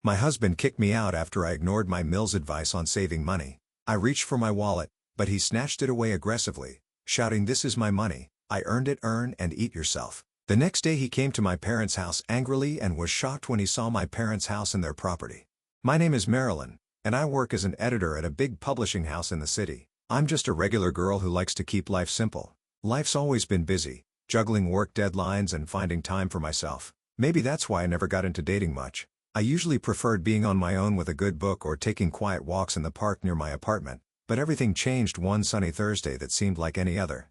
My husband kicked me out after I ignored my Mills advice on saving money. I reached for my wallet, but he snatched it away aggressively, shouting, "This is my money, I earned it, earn and eat yourself." The next day he came to my parents' house angrily and was shocked when he saw my parents' house and their property. My name is Marilyn, and I work as an editor at a big publishing house in the city. I'm just a regular girl who likes to keep life simple. Life's always been busy, juggling work deadlines and finding time for myself. Maybe that's why I never got into dating much. I usually preferred being on my own with a good book or taking quiet walks in the park near my apartment, but everything changed one sunny Thursday that seemed like any other.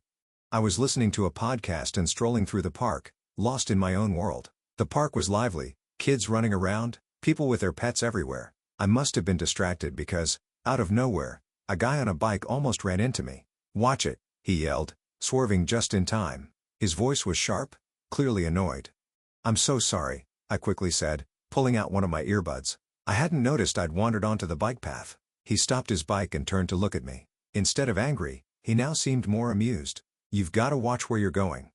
I was listening to a podcast and strolling through the park, lost in my own world. The park was lively, kids running around, people with their pets everywhere. I must have been distracted because, out of nowhere, a guy on a bike almost ran into me. "Watch it," he yelled, swerving just in time. His voice was sharp, clearly annoyed. "I'm so sorry," I quickly said, pulling out one of my earbuds. I hadn't noticed I'd wandered onto the bike path. He stopped his bike and turned to look at me. Instead of angry, he now seemed more amused. "You've got to watch where you're going.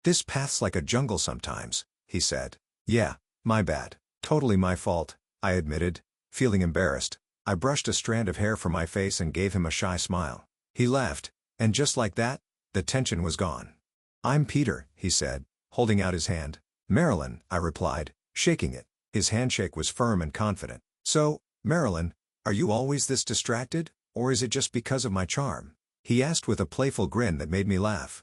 This path's like a jungle sometimes," he said. "Yeah, my bad. Totally my fault," I admitted, feeling embarrassed. I brushed a strand of hair from my face and gave him a shy smile. He laughed, and just like that, the tension was gone. "I'm Peter," he said, holding out his hand. "Marilyn," I replied, shaking it. His handshake was firm and confident. "So, Marilyn, are you always this distracted, or is it just because of my charm?" he asked with a playful grin that made me laugh.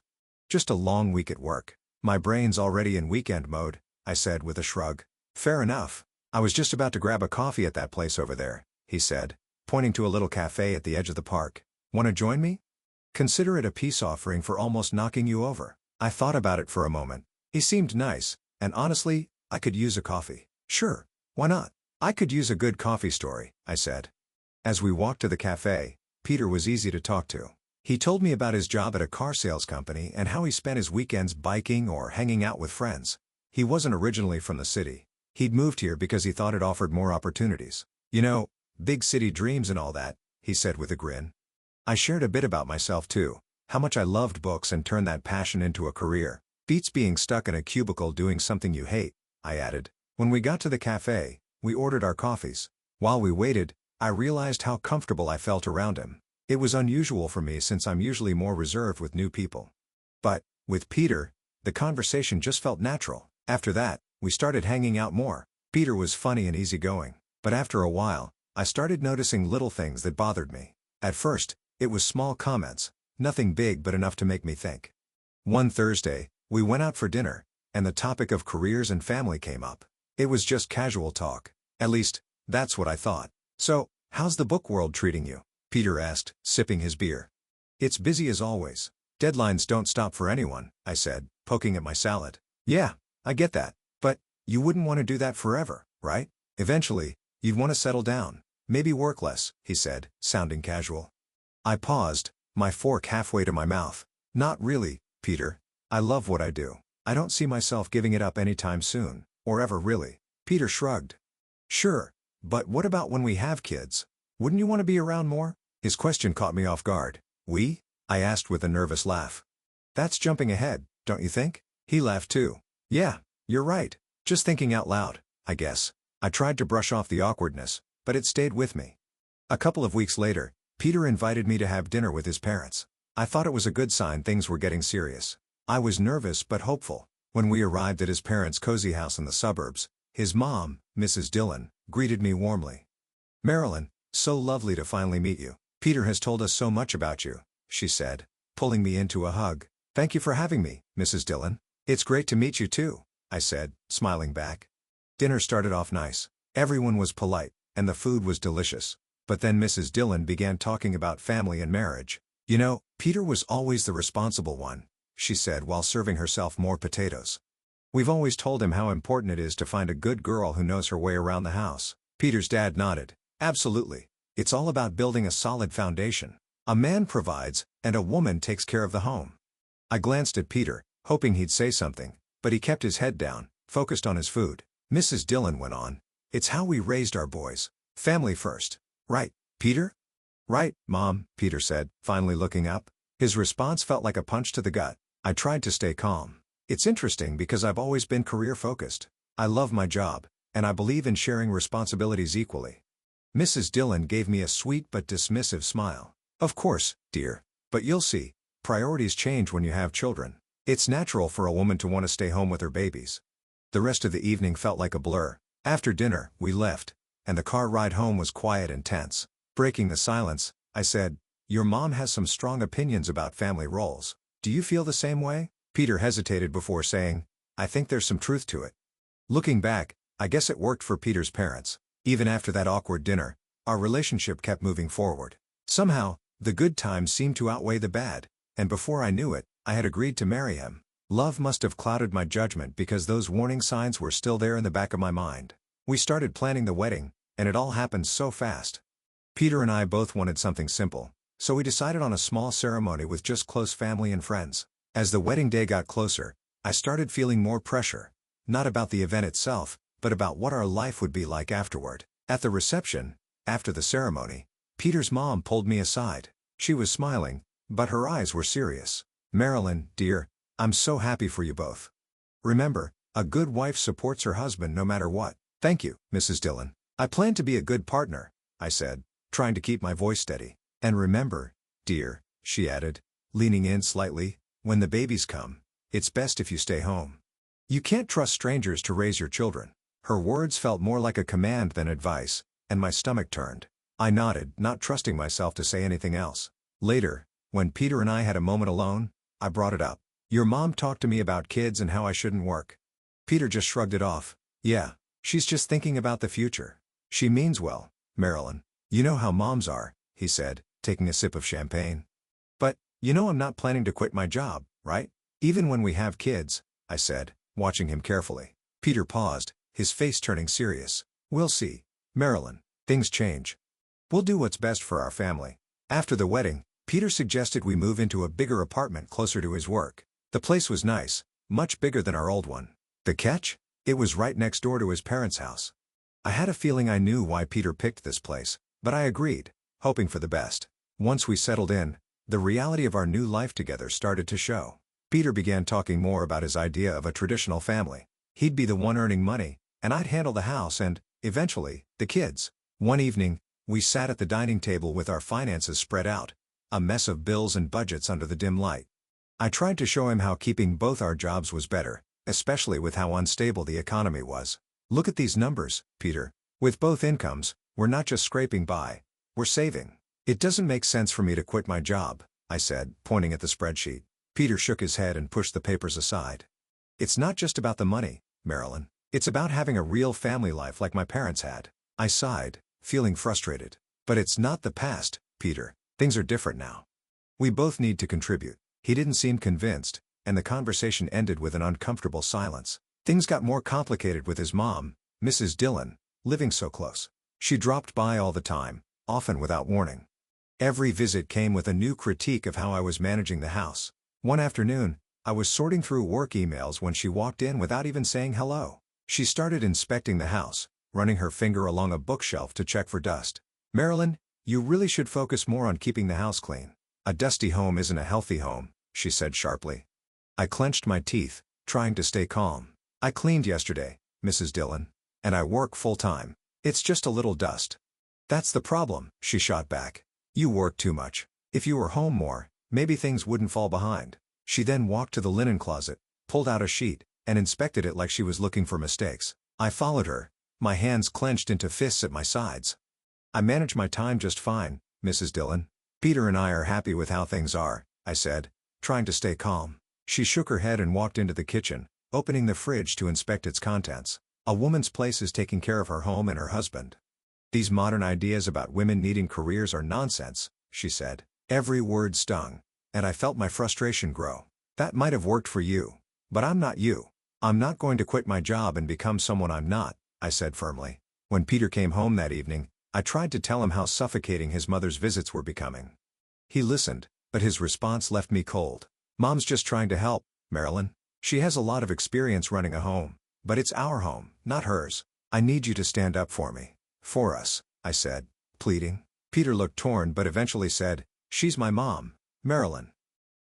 "Just a long week at work. My brain's already in weekend mode," I said with a shrug. "Fair enough. I was just about to grab a coffee at that place over there," he said, pointing to a little cafe at the edge of the park. "Want to join me? Consider it a peace offering for almost knocking you over." I thought about it for a moment. He seemed nice, and honestly, I could use a coffee. "Sure, why not? I could use a good coffee story," I said. As we walked to the cafe, Peter was easy to talk to. He told me about his job at a car sales company and how he spent his weekends biking or hanging out with friends. He wasn't originally from the city. He'd moved here because he thought it offered more opportunities. "You know, big city dreams and all that," he said with a grin. I shared a bit about myself too, how much I loved books and turned that passion into a career. "Beats being stuck in a cubicle doing something you hate," I added. When we got to the cafe, we ordered our coffees. While we waited, I realized how comfortable I felt around him. It was unusual for me since I'm usually more reserved with new people. But, with Peter, the conversation just felt natural. After that, we started hanging out more. Peter was funny and easygoing, but after a while, I started noticing little things that bothered me. At first, it was small comments, nothing big but enough to make me think. One Thursday, we went out for dinner, and the topic of careers and family came up. It was just casual talk. At least, that's what I thought. "So, how's the book world treating you?" Peter asked, sipping his beer. "It's busy as always. Deadlines don't stop for anyone," I said, poking at my salad. "Yeah, I get that. But, you wouldn't want to do that forever, right? Eventually, you'd want to settle down. Maybe work less," he said, sounding casual. I paused, my fork halfway to my mouth. "Not really, Peter. I love what I do. I don't see myself giving it up anytime soon, or ever really." Peter shrugged. "Sure, but what about when we have kids? Wouldn't you want to be around more?" His question caught me off guard. "We?" I asked with a nervous laugh. "That's jumping ahead, don't you think?" He laughed too. "Yeah, you're right. Just thinking out loud, I guess." I tried to brush off the awkwardness, but it stayed with me. A couple of weeks later, Peter invited me to have dinner with his parents. I thought it was a good sign things were getting serious. I was nervous but hopeful. When we arrived at his parents' cozy house in the suburbs, his mom, Mrs. Dillon, greeted me warmly. "Marilyn, so lovely to finally meet you. Peter has told us so much about you," she said, pulling me into a hug. "Thank you for having me, Mrs. Dillon." "It's great to meet you too," I said, smiling back. Dinner started off nice. Everyone was polite, and the food was delicious. But then Mrs. Dillon began talking about family and marriage. "You know, Peter was always the responsible one," she said while serving herself more potatoes. "We've always told him how important it is to find a good girl who knows her way around the house." Peter's dad nodded. "Absolutely. It's all about building a solid foundation. A man provides, and a woman takes care of the home." I glanced at Peter, hoping he'd say something, but he kept his head down, focused on his food. Mrs. Dillon went on. "It's how we raised our boys. Family first. Right, Peter?" "Right, Mom," Peter said, finally looking up. His response felt like a punch to the gut. I tried to stay calm. "It's interesting because I've always been career-focused. I love my job, and I believe in sharing responsibilities equally. Mrs. Dillon gave me a sweet but dismissive smile. Of course, dear. But you'll see, priorities change when you have children. It's natural for a woman to want to stay home with her babies. The rest of the evening felt like a blur. After dinner, we left, and the car ride home was quiet and tense. Breaking the silence, I said, "Your mom has some strong opinions about family roles. Do you feel the same way?" Peter hesitated before saying, "I think there's some truth to it." Looking back, I guess it worked for Peter's parents. Even after that awkward dinner, our relationship kept moving forward. Somehow, the good times seemed to outweigh the bad, and before I knew it, I had agreed to marry him. Love must have clouded my judgment because those warning signs were still there in the back of my mind. We started planning the wedding, and it all happened so fast. Peter and I both wanted something simple, so we decided on a small ceremony with just close family and friends. As the wedding day got closer, I started feeling more pressure, not about the event itself, but about what our life would be like afterward. At the reception, after the ceremony, Peter's mom pulled me aside. She was smiling, but her eyes were serious. "Marilyn, dear, I'm so happy for you both. Remember, a good wife supports her husband no matter what." "Thank you, Mrs. Dillon. I plan to be a good partner," I said, trying to keep my voice steady. "And remember, dear," she added, leaning in slightly, "when the babies come, it's best if you stay home. You can't trust strangers to raise your children." Her words felt more like a command than advice, and my stomach turned. I nodded, not trusting myself to say anything else. Later, when Peter and I had a moment alone, I brought it up. "Your mom talked to me about kids and how I shouldn't work." Peter just shrugged it off. "Yeah, she's just thinking about the future. She means well, Marilyn. You know how moms are," he said, taking a sip of champagne. "But, you know I'm not planning to quit my job, right? Even when we have kids," I said, watching him carefully. Peter paused, his face turning serious. "We'll see, Marilyn. Things change. We'll do what's best for our family." After the wedding, Peter suggested we move into a bigger apartment closer to his work. The place was nice, much bigger than our old one. The catch? It was right next door to his parents' house. I had a feeling I knew why Peter picked this place, but I agreed, hoping for the best. Once we settled in, the reality of our new life together started to show. Peter began talking more about his idea of a traditional family. He'd be the one earning money, and I'd handle the house and, eventually, the kids. One evening, we sat at the dining table with our finances spread out, a mess of bills and budgets under the dim light. I tried to show him how keeping both our jobs was better, especially with how unstable the economy was. "Look at these numbers, Peter. With both incomes, we're not just scraping by, we're saving." "It doesn't make sense for me to quit my job," I said, pointing at the spreadsheet. Peter shook his head and pushed the papers aside. "It's not just about the money, Marilyn. It's about having a real family life like my parents had." I sighed, feeling frustrated. "But it's not the past, Peter. Things are different now. We both need to contribute." He didn't seem convinced, and the conversation ended with an uncomfortable silence. Things got more complicated with his mom, Mrs. Dillon, living so close. She dropped by all the time, often without warning. Every visit came with a new critique of how I was managing the house. One afternoon, I was sorting through work emails when she walked in without even saying hello. She started inspecting the house, running her finger along a bookshelf to check for dust. "Marilyn, you really should focus more on keeping the house clean. A dusty home isn't a healthy home," she said sharply. I clenched my teeth, trying to stay calm. "I cleaned yesterday, Mrs. Dillon, and I work full-time. It's just a little dust." "That's the problem," she shot back. "You work too much. If you were home more, maybe things wouldn't fall behind." She then walked to the linen closet, pulled out a sheet, and inspected it like she was looking for mistakes. I followed her, my hands clenched into fists at my sides. "I manage my time just fine, Mrs. Dillon. Peter and I are happy with how things are," I said, trying to stay calm. She shook her head and walked into the kitchen, opening the fridge to inspect its contents. "A woman's place is taking care of her home and her husband. These modern ideas about women needing careers are nonsense," she said. Every word stung, and I felt my frustration grow. "That might have worked for you, but I'm not you. I'm not going to quit my job and become someone I'm not," I said firmly. When Peter came home that evening, I tried to tell him how suffocating his mother's visits were becoming. He listened, but his response left me cold. "Mom's just trying to help, Marilyn. She has a lot of experience running a home, but it's our home, not hers. I need you to stand up for me. For us," I said, pleading. Peter looked torn but eventually said, "She's my mom, Marilyn.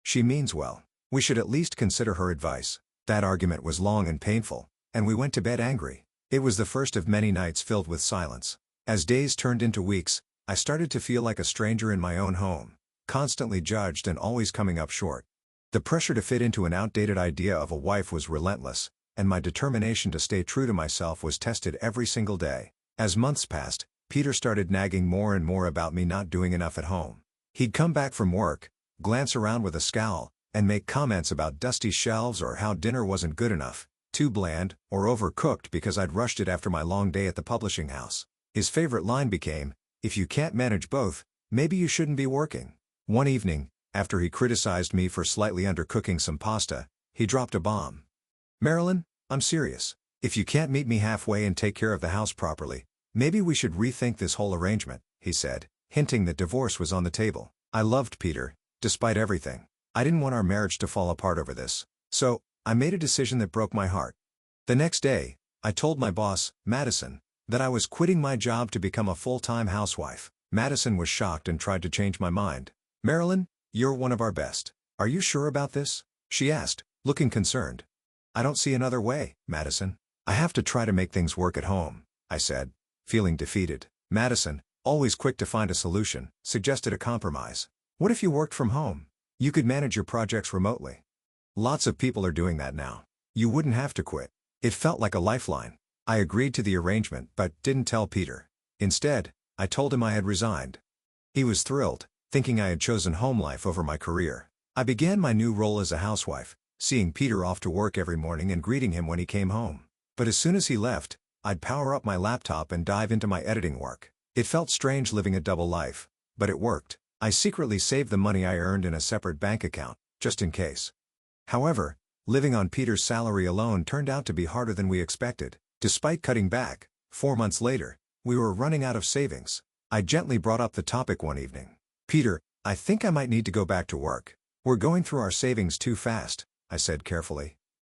She means well. We should at least consider her advice." That argument was long and painful, and we went to bed angry. It was the first of many nights filled with silence. As days turned into weeks, I started to feel like a stranger in my own home, constantly judged and always coming up short. The pressure to fit into an outdated idea of a wife was relentless, and my determination to stay true to myself was tested every single day. As months passed, Peter started nagging more and more about me not doing enough at home. He'd come back from work, glance around with a scowl, and make comments about dusty shelves or how dinner wasn't good enough, too bland, or overcooked because I'd rushed it after my long day at the publishing house. His favorite line became, "If you can't manage both, maybe you shouldn't be working." One evening, after he criticized me for slightly undercooking some pasta, he dropped a bomb. "Marilyn, I'm serious. If you can't meet me halfway and take care of the house properly, maybe we should rethink this whole arrangement," he said, hinting that divorce was on the table. I loved Peter, despite everything. I didn't want our marriage to fall apart over this. So, I made a decision that broke my heart. The next day, I told my boss, Madison, that I was quitting my job to become a full-time housewife. Madison was shocked and tried to change my mind. "Marilyn, you're one of our best. Are you sure about this?" she asked, looking concerned. "I don't see another way, Madison. I have to try to make things work at home," I said, feeling defeated. Madison, always quick to find a solution, suggested a compromise. "What if you worked from home? You could manage your projects remotely. Lots of people are doing that now. You wouldn't have to quit." It felt like a lifeline. I agreed to the arrangement but didn't tell Peter. Instead, I told him I had resigned. He was thrilled, thinking I had chosen home life over my career. I began my new role as a housewife, seeing Peter off to work every morning and greeting him when he came home. But as soon as he left, I'd power up my laptop and dive into my editing work. It felt strange living a double life, but it worked. I secretly saved the money I earned in a separate bank account, just in case. However, living on Peter's salary alone turned out to be harder than we expected. Despite cutting back, 4 months later, we were running out of savings. I gently brought up the topic one evening. "Peter, I think I might need to go back to work. We're going through our savings too fast," I said carefully.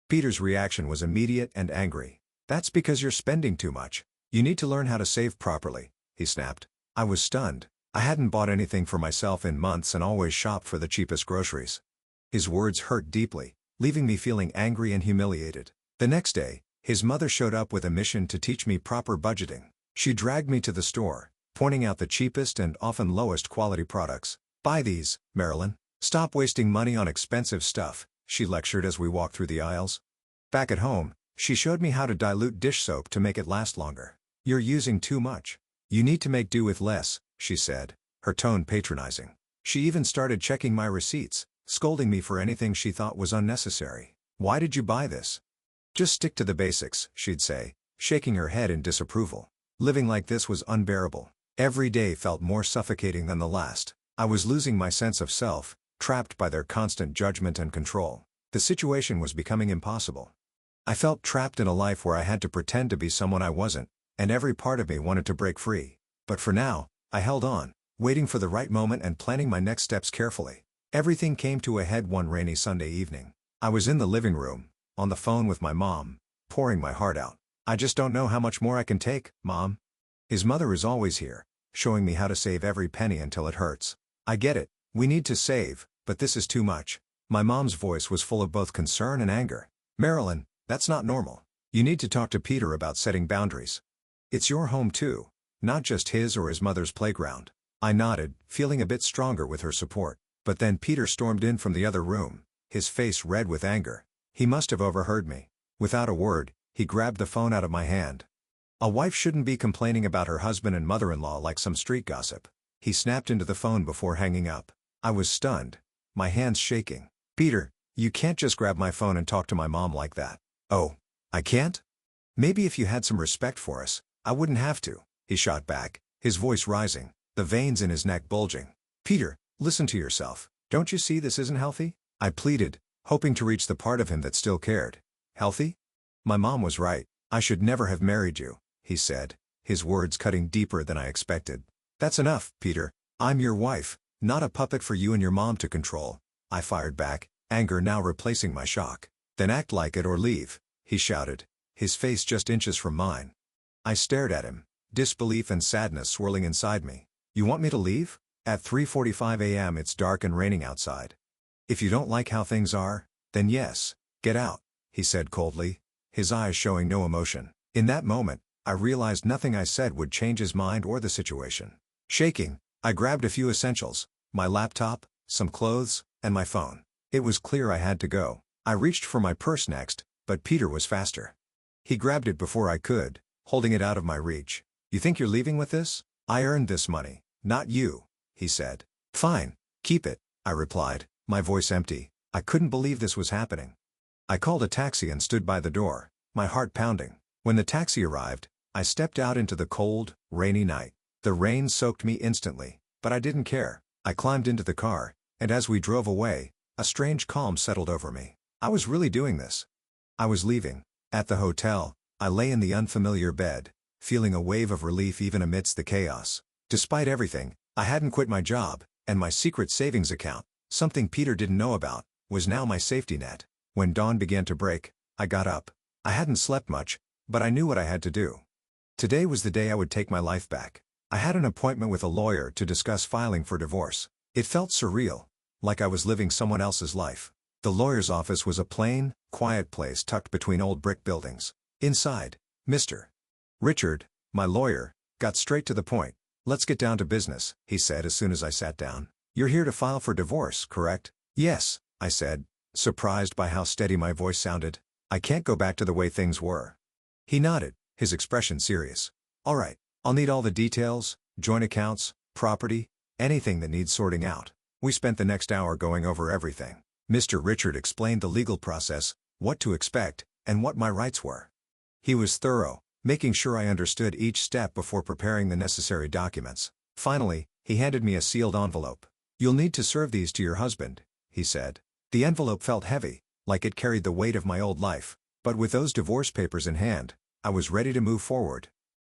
Peter's reaction was immediate and angry. "That's because you're spending too much. You need to learn how to save properly," he snapped. I was stunned. I hadn't bought anything for myself in months and always shopped for the cheapest groceries. His words hurt deeply, leaving me feeling angry and humiliated. The next day, his mother showed up with a mission to teach me proper budgeting. She dragged me to the store, pointing out the cheapest and often lowest quality products. "Buy these, Marilyn. Stop wasting money on expensive stuff," she lectured as we walked through the aisles. Back at home, she showed me how to dilute dish soap to make it last longer. "You're using too much. You need to make do with less," she said, her tone patronizing. She even started checking my receipts, scolding me for anything she thought was unnecessary. "Why did you buy this? Just stick to the basics," she'd say, shaking her head in disapproval. Living like this was unbearable. Every day felt more suffocating than the last. I was losing my sense of self, trapped by their constant judgment and control. The situation was becoming impossible. I felt trapped in a life where I had to pretend to be someone I wasn't, and every part of me wanted to break free. But for now, I held on, waiting for the right moment and planning my next steps carefully. Everything came to a head one rainy Sunday evening. I was in the living room, on the phone with my mom, pouring my heart out. "I just don't know how much more I can take, Mom." His mother is always here, showing me how to save every penny until it hurts. "I get it, we need to save, but this is too much." My mom's voice was full of both concern and anger. "Marilyn, that's not normal. You need to talk to Peter about setting boundaries. It's your home too, not just his or his mother's playground." I nodded, feeling a bit stronger with her support. But then Peter stormed in from the other room, his face red with anger. He must have overheard me. Without a word, he grabbed the phone out of my hand. "A wife shouldn't be complaining about her husband and mother-in-law like some street gossip." He snapped into the phone before hanging up. I was stunned, my hands shaking. "Peter, you can't just grab my phone and talk to my mom like that." "Oh, I can't? Maybe if you had some respect for us, I wouldn't have to," he shot back, his voice rising, the veins in his neck bulging. "Peter, listen to yourself. Don't you see this isn't healthy?" I pleaded, hoping to reach the part of him that still cared. "Healthy? My mom was right. I should never have married you," he said, his words cutting deeper than I expected. "That's enough, Peter. I'm your wife, not a puppet for you and your mom to control," I fired back, anger now replacing my shock. "Then act like it or leave," he shouted, his face just inches from mine. I stared at him, disbelief and sadness swirling inside me. "You want me to leave? At 3:45 a.m. it's dark and raining outside. If you don't like how things are, then yes, get out," he said coldly, his eyes showing no emotion. In that moment, I realized nothing I said would change his mind or the situation. Shaking, I grabbed a few essentials, my laptop, some clothes, and my phone. It was clear I had to go. I reached for my purse next, but Peter was faster. He grabbed it before I could, holding it out of my reach. "You think you're leaving with this? I earned this money, not you," he said. "Fine, keep it," I replied, my voice empty. I couldn't believe this was happening. I called a taxi and stood by the door, my heart pounding. When the taxi arrived, I stepped out into the cold, rainy night. The rain soaked me instantly, but I didn't care. I climbed into the car, and as we drove away, a strange calm settled over me. I was really doing this. I was leaving. At the hotel, I lay in the unfamiliar bed, feeling a wave of relief even amidst the chaos. Despite everything, I hadn't quit my job, and my secret savings account, something Peter didn't know about, was now my safety net. When dawn began to break, I got up. I hadn't slept much, but I knew what I had to do. Today was the day I would take my life back. I had an appointment with a lawyer to discuss filing for divorce. It felt surreal, like I was living someone else's life. The lawyer's office was a plain, quiet place tucked between old brick buildings. Inside, Mr. Richard, my lawyer, got straight to the point. "Let's get down to business," he said as soon as I sat down. "You're here to file for divorce, correct?" "Yes," I said, surprised by how steady my voice sounded. "I can't go back to the way things were." He nodded, his expression serious. "All right, I'll need all the details, joint accounts, property, anything that needs sorting out." We spent the next hour going over everything. Mr. Richard explained the legal process, what to expect, and what my rights were. He was thorough, making sure I understood each step before preparing the necessary documents. Finally, he handed me a sealed envelope. "You'll need to serve these to your husband," he said. The envelope felt heavy, like it carried the weight of my old life, but with those divorce papers in hand, I was ready to move forward.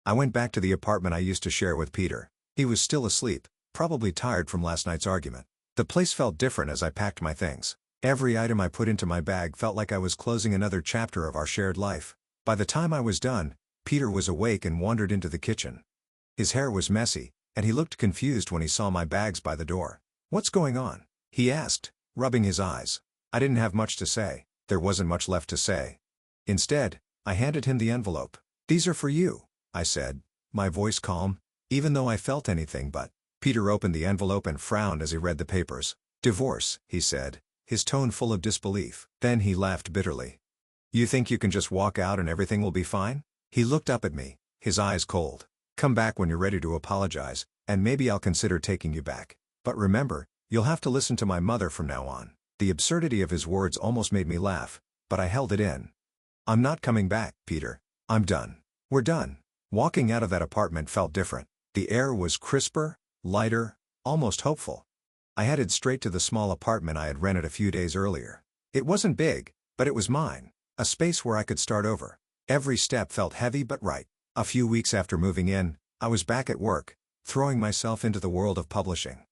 I went back to the apartment I used to share with Peter. He was still asleep, probably tired from last night's argument. The place felt different as I packed my things. Every item I put into my bag felt like I was closing another chapter of our shared life. By the time I was done, Peter was awake and wandered into the kitchen. His hair was messy, and he looked confused when he saw my bags by the door. "What's going on?" he asked, rubbing his eyes. I didn't have much to say. There wasn't much left to say. Instead, I handed him the envelope. "These are for you," I said, my voice calm, even though I felt anything but. Peter opened the envelope and frowned as he read the papers. "Divorce," he said, his tone full of disbelief. Then he laughed bitterly. "You think you can just walk out and everything will be fine?" He looked up at me, his eyes cold. "Come back when you're ready to apologize, and maybe I'll consider taking you back. But remember, you'll have to listen to my mother from now on." The absurdity of his words almost made me laugh, but I held it in. "I'm not coming back, Peter. I'm done. We're done." Walking out of that apartment felt different. The air was crisper, lighter, almost hopeful. I headed straight to the small apartment I had rented a few days earlier. It wasn't big, but it was mine, a space where I could start over. Every step felt heavy but right. A few weeks after moving in, I was back at work, throwing myself into the world of publishing.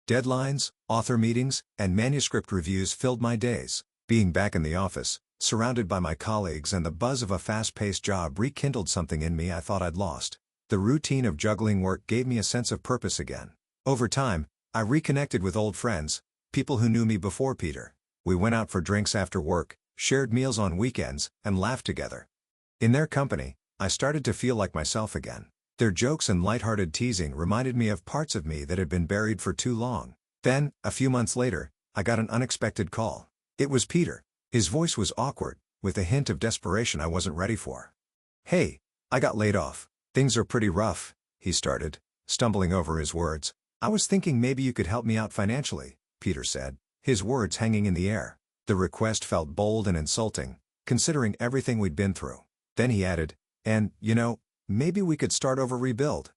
Deadlines, author meetings, and manuscript reviews filled my days. Being back in the office, surrounded by my colleagues and the buzz of a fast-paced job rekindled something in me I thought I'd lost. The routine of juggling work gave me a sense of purpose again. Over time, I reconnected with old friends, people who knew me before Peter. We went out for drinks after work, shared meals on weekends, and laughed together. In their company, I started to feel like myself again. Their jokes and lighthearted teasing reminded me of parts of me that had been buried for too long. Then, a few months later, I got an unexpected call. It was Peter. His voice was awkward, with a hint of desperation I wasn't ready for. "Hey, I got laid off. Things are pretty rough," he started, stumbling over his words. "I was thinking maybe you could help me out financially," Peter said, his words hanging in the air. The request felt bold and insulting, considering everything we'd been through. Then he added, "And, maybe we could start over rebuild.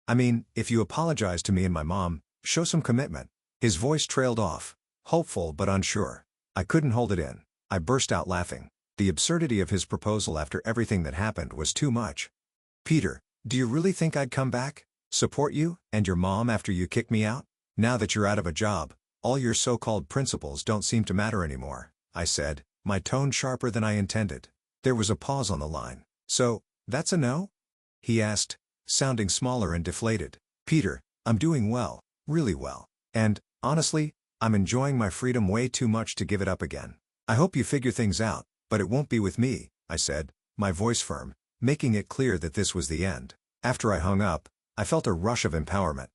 I mean, if you apologize to me and my mom, show some commitment." His voice trailed off, hopeful but unsure. I couldn't hold it in. I burst out laughing. The absurdity of his proposal after everything that happened was too much. "Peter, do you really think I'd come back? Support you and your mom after you kick me out? Now that you're out of a job, all your so-called principles don't seem to matter anymore," I said, my tone sharper than I intended. There was a pause on the line. "So, that's a no?" he asked, sounding smaller and deflated. "Peter, I'm doing well, really well. And, honestly, I'm enjoying my freedom way too much to give it up again. I hope you figure things out, but it won't be with me," I said, my voice firm. making it clear that this was the end. After I hung up, I felt a rush of empowerment.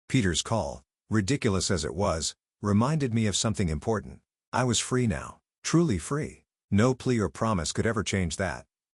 Peter's call, ridiculous as it was, reminded me of something important. I was free now, truly free. No plea or promise could ever change that.